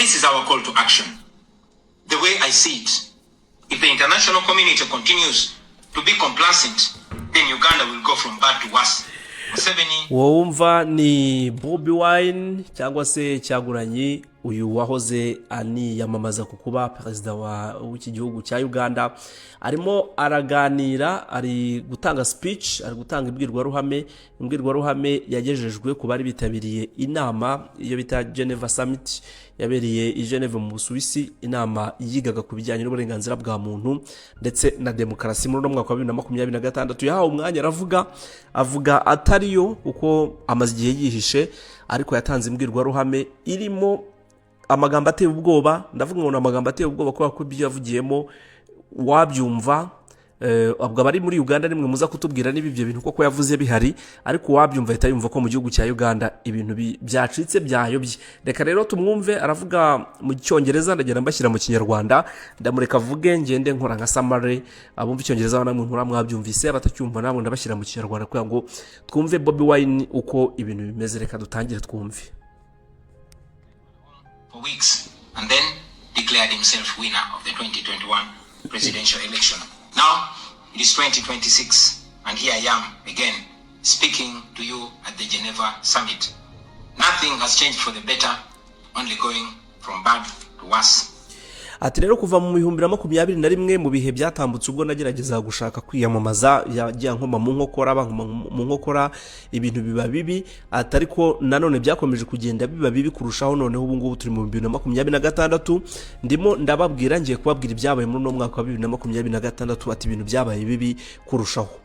this is our call to action. The way I see it, if the international community continues to be complacent, then Uganda will go from bad to worse. Museveni. Wumva ni Bobi Wine cyangwa se Cyagulanyi, uyu wahoze aniyamamaza ku kuba perezida w'iki gihugu cya Uganda, arimo araganira, ari gutanga speech, ari gutanga imbwirwaruhame yagejejwe ku bari bitabiriye inama iyo bita Geneva Summit yabereye i Geneva mu Busuwisi, inama yigaga ku bijyanye n'uburenganzira bwa muntu ndetse na demokarasi muri mwaka wa 2026. yahawe umwanya avuga atariyo uko amaze igihe yihishe, ariko yatanze imbwirwaruhame irimo amagambo ateye ubwoba. Ndavuga ngo amagambo ateye ubwoba kubera ko ibyo yavugiyemo wabyumva, abwo bari muri Uganda nimwe muza kutubwira niba ibyo bintu koko yavuze bihari, ariko wabyumva ahita yumva ko mu gihugu cya Uganda ibintu byacitse byayobye. Reka rero tumwumve, aravuga mu cyongereza, ndagenda mbashyira mu kinyarwanda, ndamureka avuge ngende nkora nka summary, abumva icyongereza namwe nkura mwabyumvise, abatacyumva namwe ndabashyira mu kinyarwanda kugira ngo twumve Bobi Wine uko ibintu bimeze. Reka dutangire twumve. For weeks and then declared himself winner of the 2021 presidential election. Now it is 2026 and here I am again speaking to you at the Geneva Summit. Nothing has changed for the better, only going from bad to worse. Ati rero kuva mu 2021 mu bihe byatambutse ubwo nagerageza gushaka kwiyamamaza yagiye nkoma mu nkokora ibintu biba bibi, atariko nanone byakomeje kugenda biba bibi kurushaho. Noneho ubu ngubu turi mu 2026 ndimo ndababwira, ngiye kubabwira ibyabaye muri no mwaka wa 2026, ati ibintu byabaye bibi kurushaho.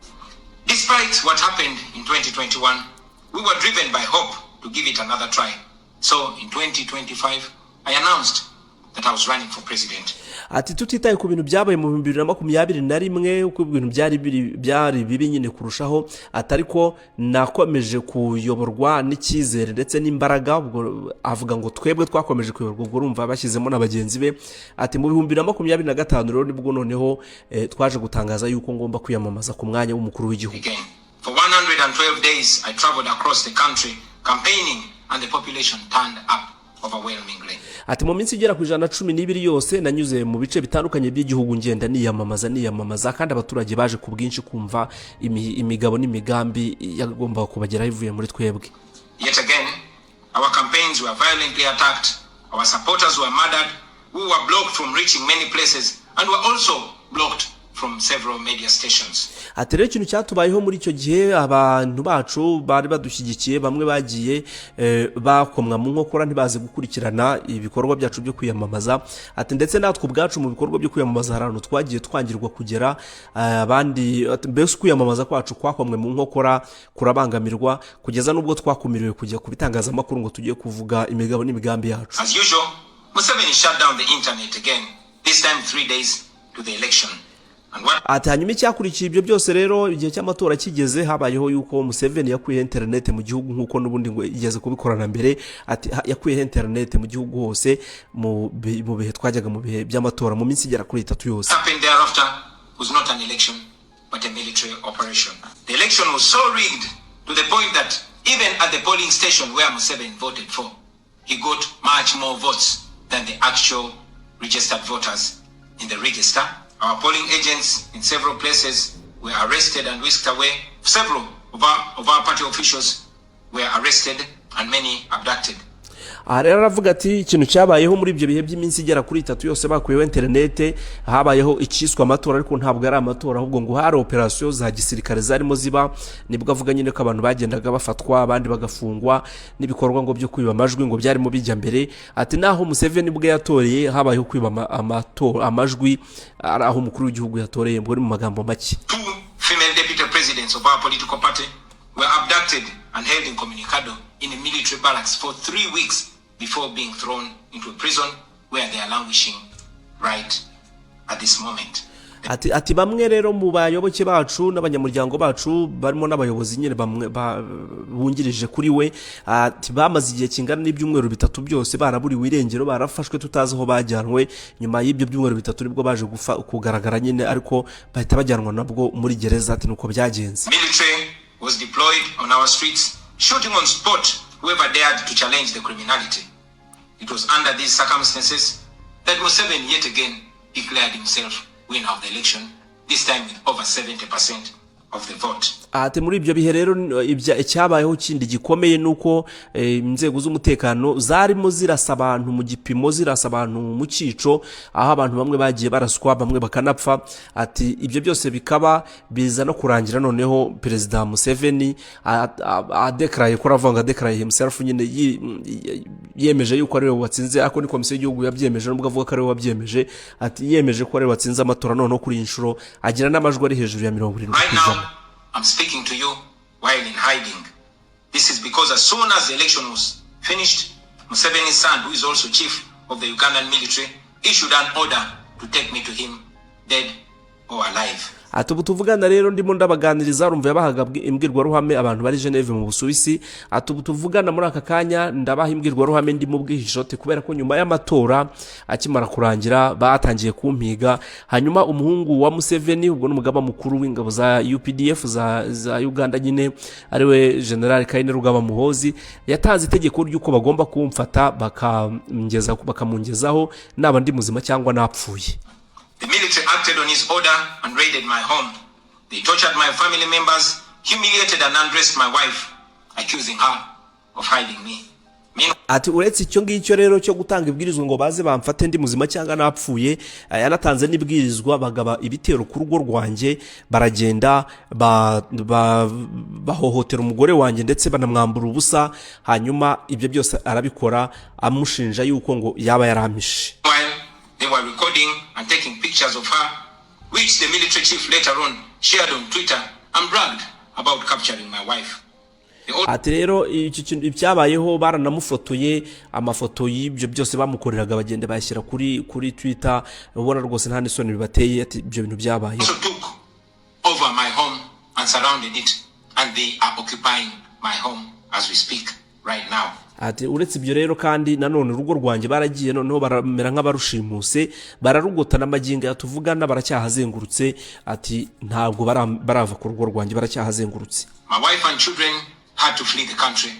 Despite what happened in 2021, we were driven by hope to give it another try. So in 2025 I announced that I was running for president. Ati tutitaye ku bintu byabaye mu 2021 uko ibintu byari bibi nyine kurushaho, atariko nakomeje kuyoborwa n'icyizere ndetse n'imbaraga. Ubwo avuga ngo twebwe twakomeje kuyoborwa, ubwo urumva bashyizemo n'abagenzi be. Ati mu 2025 rero nibwo noneho twaje gutangaza yuko ngomba kwiyamamaza ku mwanya w'umukuru w'igihugu. For 112 days I traveled across the country campaigning and the population turned up overwhelmingly. Ati mu minsi igera ku 112 yose nanyuze mu bice bitandukanye by'igihugu ngenda niyamamaza, kandi abaturage baje ku bwinshi kumva imigabo n'imigambi yagomba kubageraho ivuye muri twebwe. Yet again our campaigns were violently attacked, our supporters were murdered, we were blocked from reaching many places and were also blocked from several media stations. Ati rero ikintu cyatubayeho muri icyo gihe, abantu bacu bari badushyigikiye bamwe bagiye bakomwa mu nkokora ntibaze gukurikirana ibikorwa byacu byo kwiyamamaza. Ati ndetse natwe ubwacu mu bikorwa byo kwiyamamaza harano twagiye twangirwa kugera, abandi mbese kwiyamamaza kwacu kwakomwe mu nkokora kurabangamirwa, kugeza nubwo twakumiriwe kujya kubitangaza makuru ngo tugiye kuvuga imigabo n'imigambi yacu. As usual, Museveni shut down the internet again, this time 3 days to the election. Ati hanyuma icyakurikiye ibyo byose rero, igihe cy'amatora kigeze habayeho yuko Museveni yakuye internet mu gihugu nkuko n'ubundi ngo igeze kubikorana mbere. Ati yakuye internet mu gihugu hose mu bihe twajyaga mu bihe by'amatora mu minsi igera kuri 3 yose. Happened thereafter was not an election but a military operation. The election was so rigged to the point that even at the polling station where Museveni voted for, he got much more votes than the actual registered voters in the register. Our polling agents in several places were arrested and whisked away. Several of our party officials were arrested and many abducted. Rero aravuga ati ikintu cyabayeho muri ibyo bihe by'iminsi igera kuri 3 yose bakuyeho internet, habayeho iciswa amatora, ariko ntabwo ari amatora ahubwo ngo hari operation za gisirikare zarimo ziba. Nibwo avuga nyine ko abantu bagendaga bafatwa abandi bagafungwa, n'ibikorwa ngo byo kwiba amajwi ngo byarimo bijya mbere. Ati naho Museveni bwe yatoreye habayeho kwiba amajwi aho umukuru w'igihugu yatoreye, mbwo mu magambo make. 2 female deputy presidents of our political party were abducted and held incommunicado in a military barracks for 3 weeks before being thrown into a prison where they are languishing right at this moment. Ati bamwe rero mu bayoboke bacu n'abanyamuryango bacu barimo n'abayobozi nyine bamwe bungirije kuri we, ati bamaze igihe kingana n'ibyumweru 3 byose baraburiwe irengero, barafashwe tutazi aho bajyanwe. Nyuma y'ibyo byumweru 3 nibwo baje kugaragara nyine, ariko bahita bajyanwa nabwo muri gereza. Ati nuko byagenze. Military was deployed on our streets, shooting on spot whoever dared to challenge the criminality. It was under these circumstances that Museveni yet again declared himself winner of the election, this time with over 70% of the vote. Ati muri ibyo bihe rero icyabayeho kindi gikomeye nuko inzego z'umutekano zarimo zirasa abantu mu gipimo, zirasa abantu mu cico, aho abantu bamwe bagiye baraswa, bamwe bakanapfa. Ati ibyo byose bikaba biza no kurangira noneho Perezida Museveni adeclare ko ravanga declare himself nyine yemeje yuko ari we watsinze, ako ni komisiyo y'igihugu yabyemeje nubwo avuga ko ari we wabyemeje. Ati yemeje ko ari we watsinze amatora noneho kuri inshuro agira n'amajwi ari hejuru ya 70%. I'm speaking to you while in hiding. This is because as soon as the election was finished, Museveni's son, who is also chief of the Ugandan military, issued an order to take me to him, dead or alive. Ati ubu tuvugana rero ndimo ndabaganiriza, urumva yabahaga imbwirwaruhame abantu bari Geneve mu Busuwisi. Ati ubu tuvugana muri aka kanya ndabaha imbwirwaruhame ndi mu bwihishote kubera ko nyuma y'amatora akimara kurangira batangiye kumpiga. Hanyuma umuhungu wa Museveni, ubwo n'umugaba mukuru w'ingabo za UPDF za Uganda nyine ariwe General Kainerugaba Muhoozi, yatanze itegeko ry'uko bagomba kumfata bakamungezaho naba ndi muzima cyangwa napfuye. The military acted on his order and raided my home. They tortured my family members, humiliated and undressed my wife, accusing her of hiding me. Ati uretse icyo ngicyo rero cyo gutanga ibwirizwa ngo baze bamfate ndi muzima cyangwa napfuye, yanatanze n'ibwirizwa bagaba ibitero ku rugo rwanjye, baragenda bahohotera umugore wanjye ndetse banamwambura ubusa. Hanyuma ibyo byose arabikora amushinja yuko ngo yaba yarampishe. They were recording and taking pictures of her, which the military chief later on shared on Twitter and bragged about capturing my wife. Ati rero ibyabayeho baranamufotoye, amafoto y'ibyo byose bamukoreraga bagende bayashyira kuri Twitter, ubona rwose nta n'isoni bibateye. Ati ibyo bintu byabaye. Also took over my home and surrounded it, and they are occupying my home as we speak right now. Ati uretse ibyo rero kandi nanone urugo rwanjye baragiye noneho baramera nk'abarushimuse, bararugota n'amaginga yatuvugana baracyahazengurutse. Ati ntabwo barava ku rugo rwanjye, baracyahazengurutse. My wife and children had to flee the country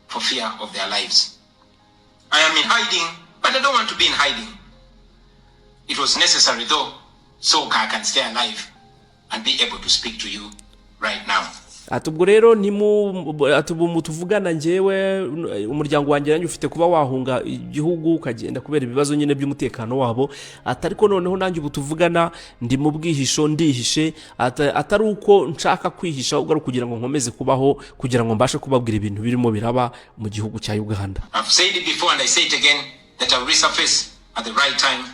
for fear of their lives. I am in hiding, but I don't want to be in hiding. It was necessary though, so I can stay alive and be able to speak to you right now. Ati ubwo rero tuvugana njyewe umuryango wanjye nanjye ufite kuba wahunga igihugu ukagenda kubera ibibazo nyine by'umutekano wabo. Atari ko noneho nanjye ubu tuvugana ndi mu bwihisho ndihishe, atari uko nshaka kwihisha ubwo kugira ngo nkomeze kubaho, kugira ngo mbashe kubabwira ibintu birimo biraba mu gihugu cya Uganda. I've said it before and I say it again that I will resurface at the right time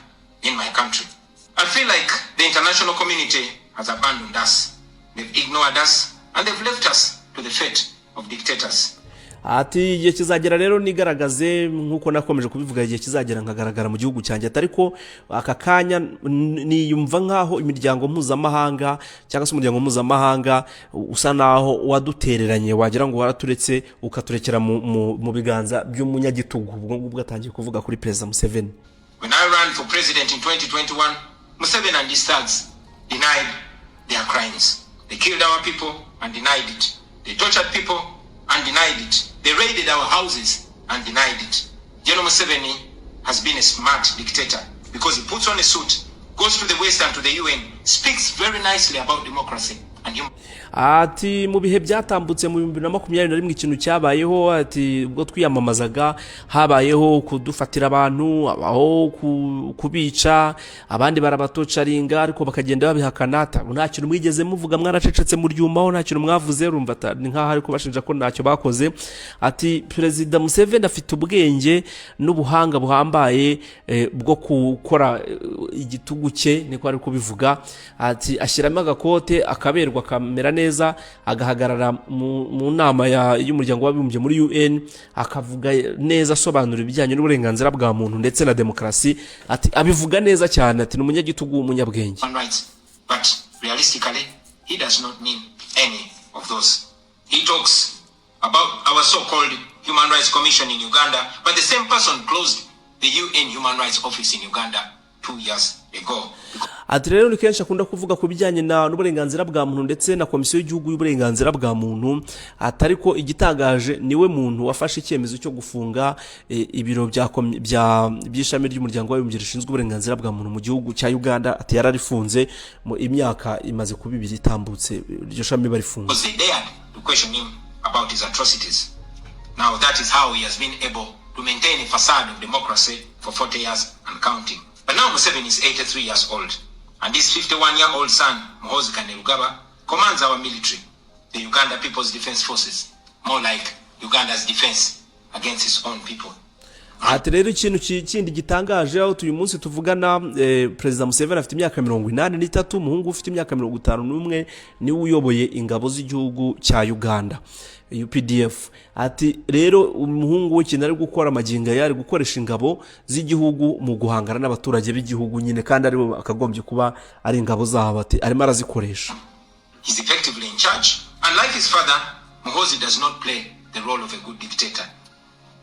in my country. I feel like the international community has abandoned us. They've ignored us and they've left us to the fate of dictators. Ati igihe kizagera rero nigaragaze nkuko nakomeje kubivuga, igihe kizagera nkagaragara mu gihugu cyanjye. Atari ko aka kanya niyumva nkaho imiryango mpuzamahanga cyangwa se umuryango mpuzamahanga usa naho wadutereranye, wagira ngo waraturetse ukaturekera mu biganza by'umunyagitugu. Ubwo ngubwo atangiye kuvuga kuri Perezida Museveni. When I ran for president in 2021, Museveni and his thugs denied their crimes. They killed our people and denied it. They tortured people and denied it. They raided our houses and denied it. General Museveni has been a smart dictator because he puts on a suit, goes to the West and to the UN, speaks very nicely about democracy and human. Ati mu bihe byatambutse mu 2021 ikintu cyabayeho, ati ubwo twiyamamazaga habayeho kudufatira abantu, abaho kubica, abandi barabatocaringa ariko bakagenda babihakana. Nta kintu mwigeze muvuga, mwaracecetse mu ryumaho, nta kintu mwavuze. Urumva ni nkaho ari kubashinja ko ntacyo bakoze. Ati Perezida Museveni afite ubwenge n'ubuhanga buhambaye bwo gukora igitugu cye, niko ari kubivuga. Ati ashyiramo agakote akaberwa kamera neza, agahagarara mu nama y'umuryango w'abibumbye muri UN, akavuga neza asobanura ibijyanye n'uburenganzira bwa muntu ndetse na demokrasi. Ati abivuga neza cyane. Ati n'umunyagitugu w'umunyabwenge. But realistically he does not mean any of those. He talks about our so-called Human Rights Commission in Uganda, but the same person closed the UN Human Rights Office in Uganda 2 years ago. Ati rero ni kenshi akunda kuvuga ku bijyanye n'uburenganzira bwa muntu ndetse na komisiyo y'igihugu y'uburenganzira bwa muntu, atari ko igitangaje niwe muntu wafashe icyemezo cyo gufunga ibiro by'ishami ry'umuryango w'abibumbye rishinzwe uburenganzira bwa muntu mu gihugu cya Uganda. Ati yararifunze mu imyaka imaze kuba 2 itambutse iryo shami barifunze. They dared to question him about his atrocities. Now that is how he has been able to maintain a facade of democracy for 40 years and counting. But now Museveni is 83 years old, and his 51-year-old son, Muhoozi commands our military, the Uganda People's Defense Forces, more like Uganda's defense against its own people. Ati rero ikintu kindi gitangaje aho uyu munsi tuvugana President Museveni afite imyaka 83, umuhungu ufite imyaka 51 ni uyoboye ingabo z'igihugu cya Uganda UPDF. Ati rero umuhungu we kinari gukora amaginga yari gukoresha ingabo z'igihugu mu guhangana n'abaturage b'igihugu nyine, kandi ari akagombye kuba ari ingabo zabo. Ati arimo arazikoresha. He's effectively in charge. Unlike his father, Muhoozi does not play the role of a good dictator.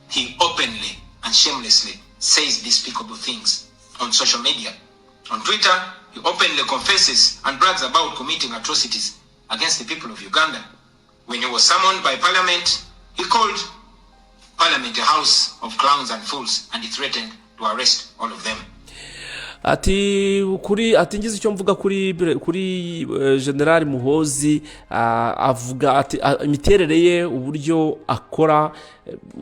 He openly and shamelessly says despicable things on social media. On Twitter, he openly confesses and brags about committing atrocities against the people of Uganda. When he was summoned by Parliament, he called Parliament a house of clowns and fools, and he threatened to arrest all of them. Ati ngize icyo mvuga kuri General Muhoozi, avuga ati imiterere ye uburyo akora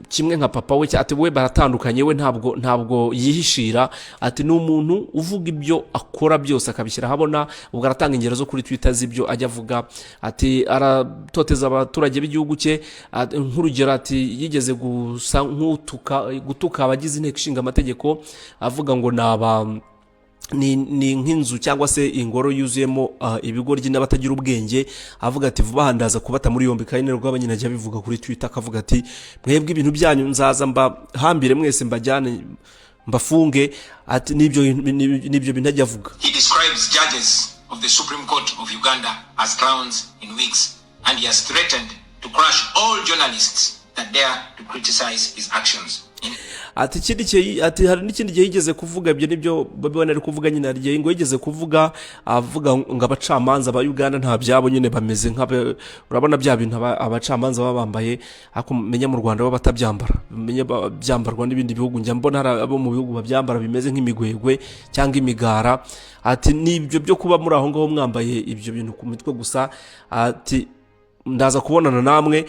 kimwe nka papa we. Ati we baratandukanye, we ntabwo yihishira. Ati ni umuntu uvuga ibyo akora byose akabishyira habona, ubwo aratanga ingero zo kuri Twitter z'ibyo ajya avuga. Ati aratoteza abaturage b'igihugu cye, nk'urugero ati yigeze gusa gutuka abagize inteko ishinga amategeko avuga ngo ni nk'inzu cyangwa se ingoro yuzuyemo ibigoryi n'abatagira ubwenge. Avuga ati vuba handaza kubata muri yombi, kandi rero abanyina ajya bivuga kuri Twitter akavuga ati mwebwe ibintu byanyu nzaza hambire mwese mbajyane mbafunge. Ati nibyo bintajya avuga. He describes judges of the Supreme Court of Uganda as clowns in wigs, and he has threatened to crush all journalists that dare to criticize his actions. Ati hari n'ikindi gihe yigeze kuvuga, ibyo nibyo Bobi ari kuvuga nyine, ari ngo yigeze kuvuga avuga ngo abacamanza ba Uganda nta byabo nyine bameze urabona bya bintu abacamanza babambaye, ariko menya mu Rwanda batabyambara, menya byambarwa n'ibindi bihugu. Njya mbona hari abo mu bihugu babyambara bimeze nk'imigwegwe cyangwa imigara. Ati nibyo byo kuba muri aho ngaho mwambaye ibyo bintu ku mitwe gusa. Ati ndaza kubonana namwe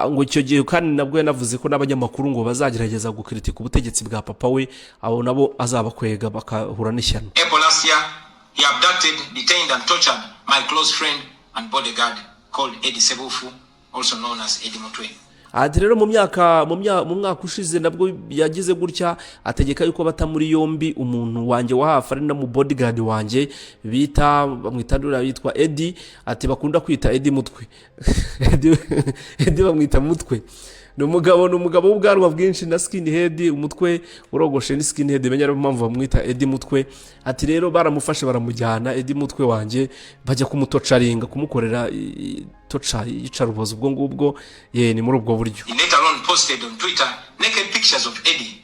ngo icyo gihe kandi nabwo yanavuze ko n'abanyamakuru ngo bazagerageza gukritika ubutegetsi bwa papa we, abo nabo azabakwega bakahura n'ishyano. Last year, he abducted, detained and tortured my close friend and bodyguard called Eddie Sebufu, also known as Eddie Mutwe. Ati rero mu mwaka ushize nabwo yagize gutya, ategeka yuko bata muri yombi umuntu wanjye wa hafi ari na mu bodyguard wanjye bamwitandura yitwa Eddie. Ati bakunda kwita Eddie Mutwe. Eddie bamwita Mutwe. Ni umugabo w'ubwanwa bwinshi na skinhead, umutwe urogoshe ni skinhead, menya rero impamvu bamwita Eddie Mutwe. Ati rero baramufashe baramujyana Eddie Mutwe wanjye bajya kumutocaringa, kumukorera toca yicarubozo ubwo ngubwo ni muri ubwo buryo. He later on posted on Twitter naked pictures of Eddie,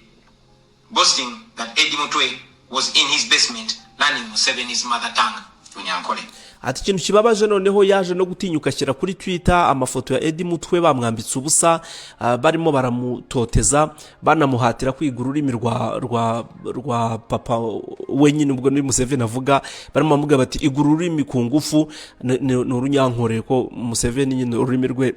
boasting that Eddie Mutwe was in his basement learning Museveni's mother tongue, Unyankole. Ati ikintu kibabaje noneho yaje no gutinyuka ashyira kuri Twitter amafoto ya Eddie Mutwe bamwambitse ubusa, barimo baramutoteza banamuhatira kwiga ururimi rwa papa wenyine, ubwo ni Museveni avuga. Barimo bamuga bati igura ururimi ku ngufu, ni urunyankore, ko Museveni nyine ururimi rwe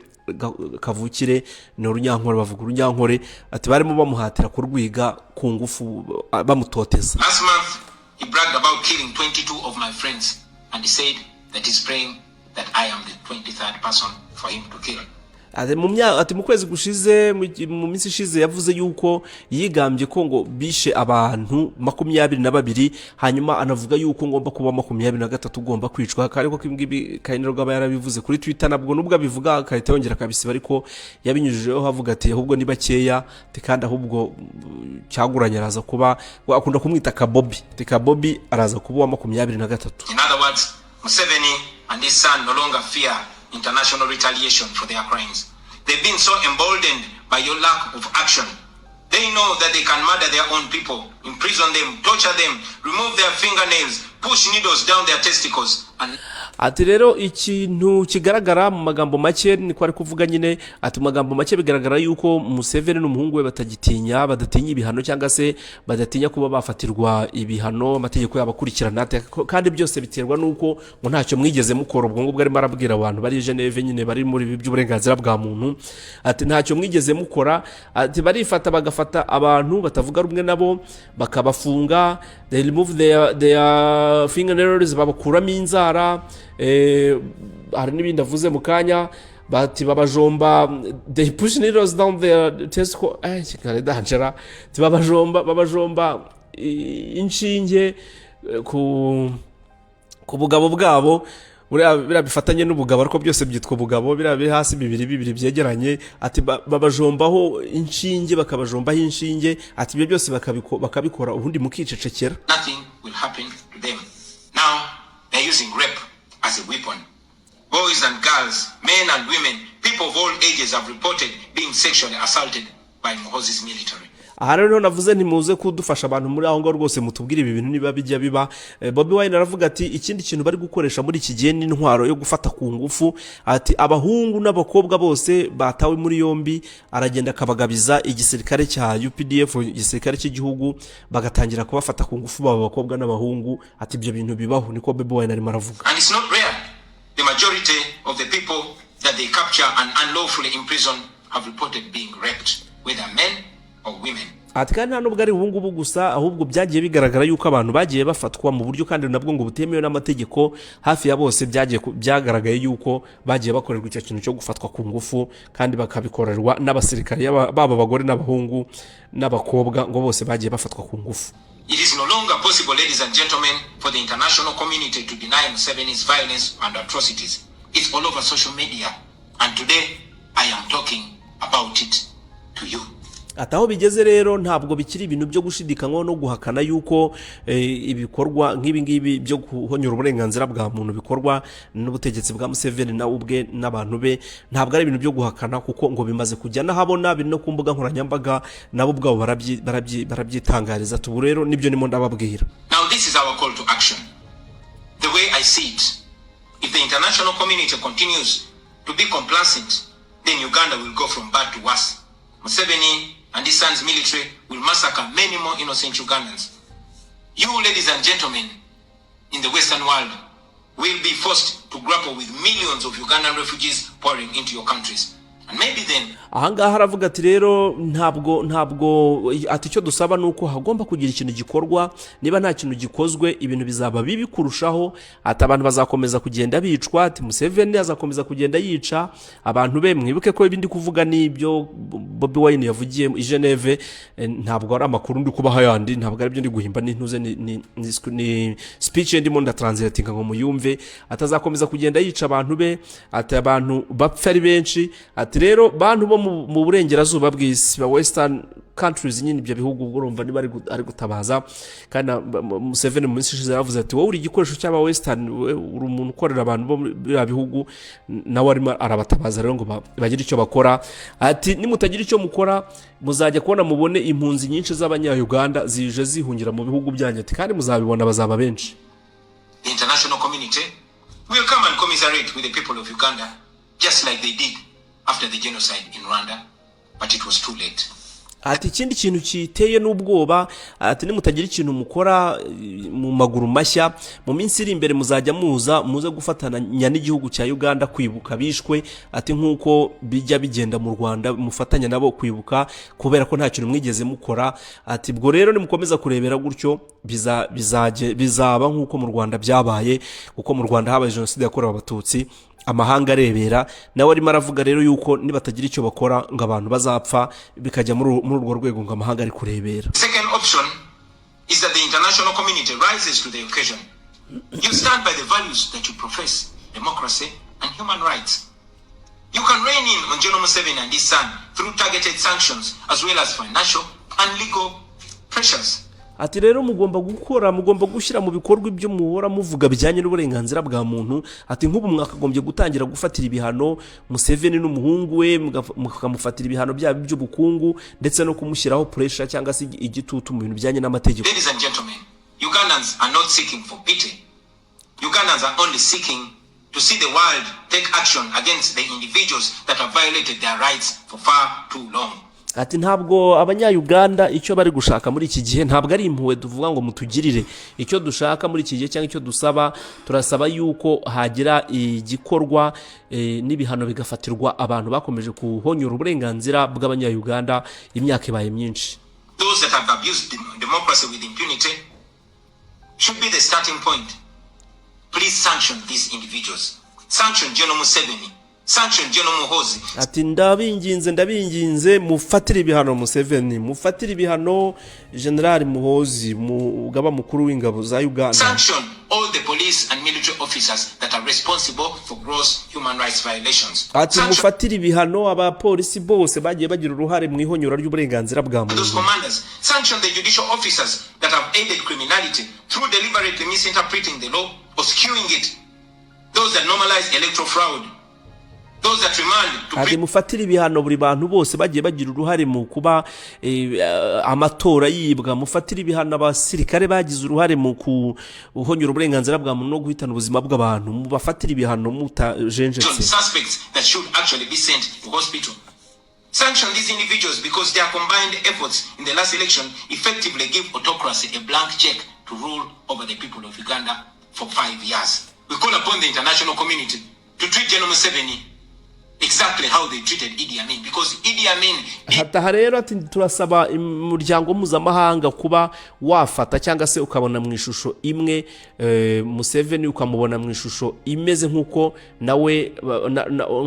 kavukire ni urunyankore, bavuga urunyankore. Ati barimo bamuhatira kurwiga ku ngufu bamutoteza. Last month he bragged about killing 22 of my friends, and he said that he's praying that I am the 23rd person for him to kill. Ati mu kwezi gushize, mu minsi ishize yavuze yuko yigambye ko ngo bishe abantu 22, hanyuma anavuga yuko ngomba kuba 23 ugomba kwicwa. Ariko kimgibi Kayiniro gaba yarabivuze kuri Twitter, nabwo nubwo abivuga akahita yongera kabisiba, ariko yabinyujijeho havuga ati ahubwo ni bakeya, kandi ahubwo cyaguranye araza kuba akunda kumwita Bobi araza kuba 23. In other words, Museveni and his son no longer fear international retaliation for their crimes. They've been so emboldened by your lack of action They know that they can murder their own people, imprison them, torture them, remove their fingernails, push needles down their testicles, and ati rero ikintu kigaragara mu magambo make ni ko ari kuvuga nyine, ati mu magambo make bigaragara yuko Museveni n'umuhungu we badatinya ibihano cyangwa se badatinya kuba bafatirwa ibihano, amategeko yabakurikirana, kandi byose biterwa nuko ngo ntacyo mwigeze mukora. Ubwo ngubwo arimo arabwira abantu bari Geneve nyine bari muri ibi by'uburenganzira bwa muntu, ati ntacyo mwigeze mukora. Ati barifata bagafata abantu batavuga rumwe nabo bakabafunga, they remove their fingernails, babakuramo inzara, hari n'ibindi avuze mu kanya, bati babajomba, they push needles down their testicles, kare danjera, babajomba inshinge ku bugabo bwabo, buriya bifatanye n'ubugabo ariko byose byitwa ubugabo, biriya biri hasi bibiri byegeranye. Ati babajombaho inshinge, bakabajombaho inshinge, ati ibyo byose bakabikora ubundi mukicecekera. Nothing will happen to them. Now they're using rape as a weapon. Boys and girls, men and women, people of all ages have reported being sexually assaulted by Muhoozi's military. Aha rero navuze ntimuze kudufasha abantu muri aho ngo rwose mutubwire ibi bintu niba bijya biba. Bobi Wine aravuga ati ikindi kintu bari gukoresha muri iki gihe n'intwaro yo gufata ku ngufu. Ati abahungu n'abakobwa bose batawe muri yombi, aragenda akabagabiza igisirikare cya UPDF, igisirikare cy'igihugu, bagatangira kubafata ku ngufu baba abakobwa n'abahungu. Ati ibyo bintu bibaho, niko Bobi Wine arimo aravuga. And it's not rare. The majority of the people that they capture and unlawfully imprison have reported being raped, whether men or women. Ati kandi nta nubwo ari ubungubu gusa, ahubwo byagiye bigaragara yuko abantu bagiye bafatwa mu buryo kandi nabwo ngo butemewe n'amategeko. Hafi ya bose byagaragaye yuko bagiye bakorerwa icyo kintu cyo gufatwa ku ngufu, kandi bakabikorerwa n'abasirikare baba abagore n'abahungu n'abakobwa, ngo bose bagiye bafatwa ku ngufu. It is no longer possible, ladies and gentlemen, for the international community to deny Museveni's violence and atrocities. It's all over social media, and today I am talking about it to you. Ataho bigeze rero ntabwo bikiri ibintu byo gushidikanywa no guhakana yuko ibikorwa nk'ibi ngibi byo guhonyura uburenganzira bwa muntu bikorwa n'ubutegetsi bwa Museveni na ubwe n'abantu be. Ntabwo ari ibintu byo guhakana kuko ngo bimaze kujya nahabona, biri no ku mbuga nkoranyambaga nabo bwabo barabyitangariza. Tubu rero nibyo nimo ndababwira. Now this is our call to action. The way I see it, if the international community continues to be complacent, then Uganda will go from bad to worse. Museveni and his son's military will massacre many more innocent Ugandans. You, ladies and gentlemen, in the Western world, will be forced to grapple with millions of Ugandan refugees pouring into your countries. And maybe then ahangaha aravuga ati rero ntabwo ati icyo dusaba nuko hagomba kugira ikintu gikorwa. Niba nta kintu gikozwe ibintu bizaba bibi kurushaho. Ati abantu bazakomeza kugenda bicwa. Ati Museveni azakomeza kugenda yica abantu be. Mwibuke ko ibindi kuvuga nibyo Bobi Wine yavugiye i Geneve, ntabwo ari amakuru ndi kubaha yandi, ntabwo ari byo ndi guhimba n'intuze, ni speech ndimo ndatranslatinga ngo muyumve. Atazakomeza kugenda yica abantu be. Ati abantu bapfa ari benshi. Ati rero bantu bo mu burengerazuba bw'isi ba Western countries nyine ibyo bihugu urumva niba ari gutabaza. Kandi Museveni mu minsi ishize yavuze ati wowe uri igikoresho cy'aba Western, uri umuntu ukorera abantu bo muri bihugu, nawe arimo arabatabaza rero ngo bagire icyo bakora. Ati nimutagira icyo mukora muzajya kubona mubone impunzi nyinshi z'abanya-Uganda zije zihungira mu bihugu byanyu. Ati kandi muzabibona bazaba benshi. The international community will come and commiserate with the people of Uganda just like they did after the genocide in Rwanda, but it was too late. Ati ikindi kintu kiteye n'ubwoba, ati nimutagira ikintu mukora mu maguru mashya, mu minsi iri imbere muzajya muze gufatanya n'igihugu cya Uganda kwibuka bishwe. Ati nkuko bijya bigenda mu Rwanda mufatanya nabo kwibuka kubera ko nta kintu mwigeze mukora. Ati bwo rero nimukomeza kurebera gutyo bizaba nkuko mu Rwanda byabaye, kuko mu Rwanda habaye jenoside yakorewe abatutsi, amahanga arebera. Nawe arimo aravuga rero yuko nibatagira icyo bakora ngo abantu bazapfa bikajya muri urwo rwego ngo amahanga ari kurebera. Second option is that the international community rises to the occasion. You stand by the values that you profess, democracy and human rights. You can rein in on General Museveni and his son through targeted sanctions as well as financial and legal pressures. ati rero mugomba gushyira mu bikorwa ibyo muhora muvuga bijyanye n'uburenganzira bwa muntu. Ati nk'ubu mwakagombye gutangira gufatira ibihano Museveni n'umuhungu we, mukamufatira ibihano byabo by'ubukungu ndetse no kumushyiraho pressure cyangwa se igitutu mu bintu bijyanye n'amategeko. Ladies and gentlemen, Ugandans are not seeking for pity. Ugandans are only seeking to see the world take action against the individuals that have violated their rights for far too long. Ati ntabwo abanya-Uganda icyo bari gushaka muri iki gihe ntabwo ari impuhwe tuvuga ngo mutugirire. Icyo dushaka muri iki gihe cyangwa icyo dusaba, turasaba yuko hagira igikorwa n'ibihano bigafatirwa abantu bakomeje kuhonyora uburenganzira bw'abanya-Uganda imyaka ibaye myinshi. Those that have abused democracy with impunity should be the starting point. Please sanction these individuals. Sanction General Museveni. Sanction General Muhoozi. Ati ndabinginze mufatire ibihano Museveni, mufatire ibihano General Muhoozi, mugaba mukuru w'ingabo za Uganda. Sanction all the police and military officers that are responsible for gross human rights violations. Ati mufatire ibihano abapolisi bose bagiye bagira uruhare mu ihonyora ry'uburenganzira bwa muntu. Those commanders. Sanction the judicial officers that have aided criminality through deliberately misinterpreting the law or skewing it. Those that normalize electoral fraud. Ati mufatire ibihano buri bantu bose bagiye bagira uruhare mu kuba amatora yibwa. Mufatire ibihano abasirikare bagize uruhare mu kuhonyora uburenganzira bwa muntu no guhitana ubuzima bw'abantu. Mubafatire ibihano mutajenjetse. Suspects that should actually be sent to hospital. Sanction these individuals because their combined efforts in the last election effectively give autocracy a blank check to rule over the people of Uganda for 5 years. We call upon the international community to treat General Museveni exactly how they treated Idi Amin, because Idi Amin. Hata rero ati turasaba umuryango mpuzamahanga kuba wafata cyangwa se ukabona mu ishusho imwe Museveni, ukamubona mu ishusho imeze nkuko nawe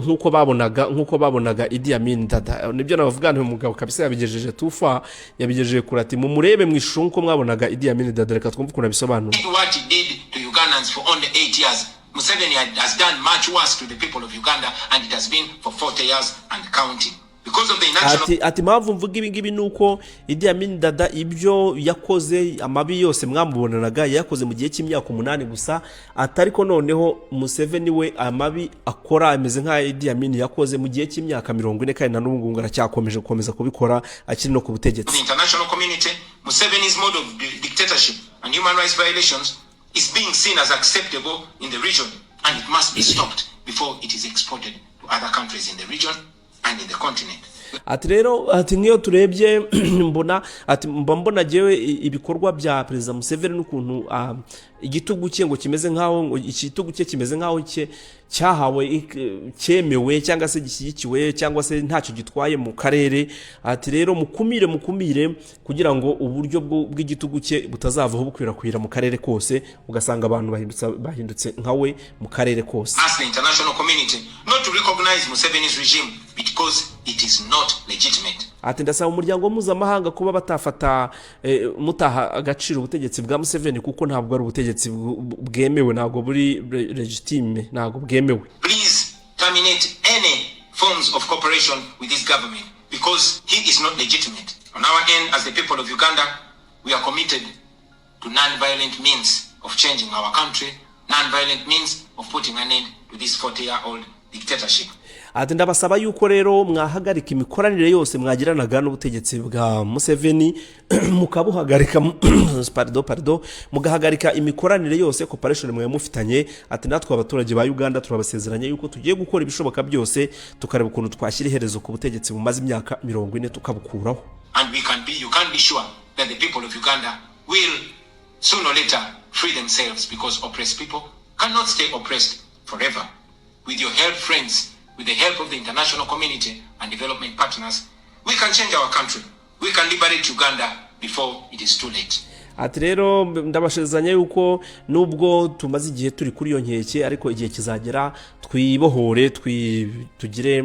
nkuko babonaga Idi Amin dada. Nibyo nabavuga nti umugabo kabisa yabigejeje tufa, yabigejeje kurati mu murebe mu ishusho nkuko mwabonaga Idi Amin dada. Reka twumve kuna bisobanura. What he did to Ugandans for only 8 years. Museveni has done much worse to the people of Uganda, and it has been for 40 years and counting. Because of the inaction. Ati mpamvu mvuga ibi ngibi nuko Idi Amin dada ibyo yakoze, amabi yose mwamubonanaga yakoze mu gihe cy'imyaka 8 gusa. Atariko noneho Museveni we amabi akora ameze nka Idi Amin yakoze mu gihe cy'imyaka 40 kandi n'ubu ngo aracyakomeje gukomeza kubikora akiri no ku butegetsi. The international community, Museveni's mode of dictatorship and human rights violations is being seen as acceptable in the region, and it must be stopped before it is exported to other countries in the region and in the continent. Ati rero ati ngiyo turebye mbona jewe ibikorwa bya President Museveni n'ukuntu igitugu cye ngo kimeze nkaho igitugu cye kimeze nkaho cyahawe cyemewe cyangwa se gishyigikiwe cyangwa se ntacyo gitwaye mu karere. Ati rero mukumire kugira ngo uburyo bw'igitugu cye butazavaho bukwirakwira mu karere kose, ugasanga abantu bahindutse nkawe mu karere kose. Ask the international community not to recognize Museveni's regime because it is not legitimate. Ati ndasaba umuryango mpuzamahanga kuba batafata mutaha agaciro ubutegetsi bwa Museveni kuko ntabwo ari ubutegetsi bwemewe, ntabwo buri legitime, ntabwo bwemewe. Please terminate any forms of cooperation with this government because he is not legitimate. On our end, as the people of Uganda, we are committed to non-violent means of changing our country, non-violent means of putting an end to this 40-year-old dictatorship. Ati ndabasaba yuko rero mwahagarika imikoranire yose mwagiranaga n'ubutegetsi bwa Museveni mukabuhagarika mugahagarika imikoranire yose cooperation mwe mufitanye. Ati natwe abaturage ba Uganda turabasezeranye yuko tugiye gukora ibishoboka byose tukareba ukuntu twashyira iherezo ku butegetsi bumaze imyaka 40 tukabukuraho. And you can be sure that the people of Uganda will sooner or later free themselves, because oppressed people cannot stay oppressed forever. With your help, friends, with the help of the international community and development partners, we can change our country. We can liberate Uganda before it is too late. Ati rero ndabashezanya yuko nubwo tumaze igihe turi kuri iyo nkeke, ariko igihe kizagera twibohore, tugire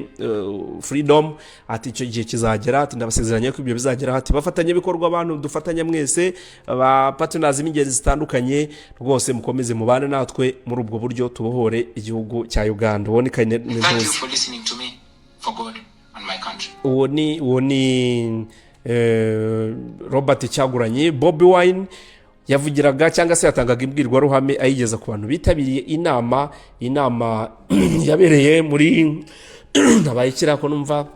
freedom. Ati icyo gihe kizagera. Ati ndabasezeranya ko ibyo bizagera. Ati bafatanye bikorwa abantu dufatanya mwese ba partners b'ingeri zitandukanye, rwose mukomeze mubane natwe muri ubwo buryo tubohore igihugu cya Uganda. Thank you for listening to me, for God and my country. Uwo ni Robert Kyagulanyi. Bobi Wine yavugiraga cyangwa se yatangaga imbwirwaruhame ayigeza ku bantu bitabiriye inama yabereye muri nabayikira ko numva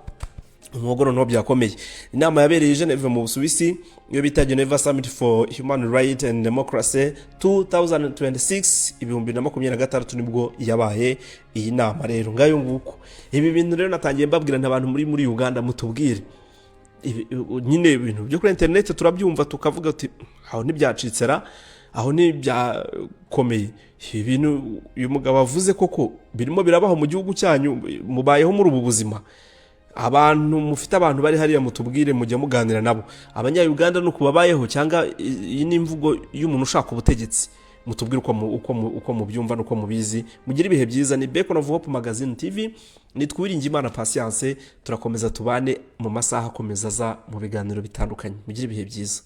umugoro no byakomeye. Inama yabereye Geneve mu Busuwisi iyo bita Geneva Summit for Human Rights and Democracy 2026 2026 nibwo yabaye iyi nama. Rero ngayo nguko ibi bintu rero natangiye mbabwira n'abantu muri Uganda mutubwire nyine ibintu byo kuri internet turabyumva tukavuga ati aho ntibyacitsera aho ntibyakomeye ibintu uyu mugabo avuze koko birimo birabaho mu gihugu cyanyu mubayeho muri ubu buzima. Abantu mufite abantu bari hariya mutubwire mujye muganira nabo abanya-Uganda nuko babayeho cyangwa iyi ni imvugo y'umuntu ushaka ubutegetsi. Mutubwire uko mubyumva nuko mubizi. Mugira ibihe byiza. Ni Beko of Hope Magazine TV. Nitwiringe Imana Patience. Turakomeza tubane mu masaha akomeza za mu biganiro bitandukanye. Mugira ibihe byiza.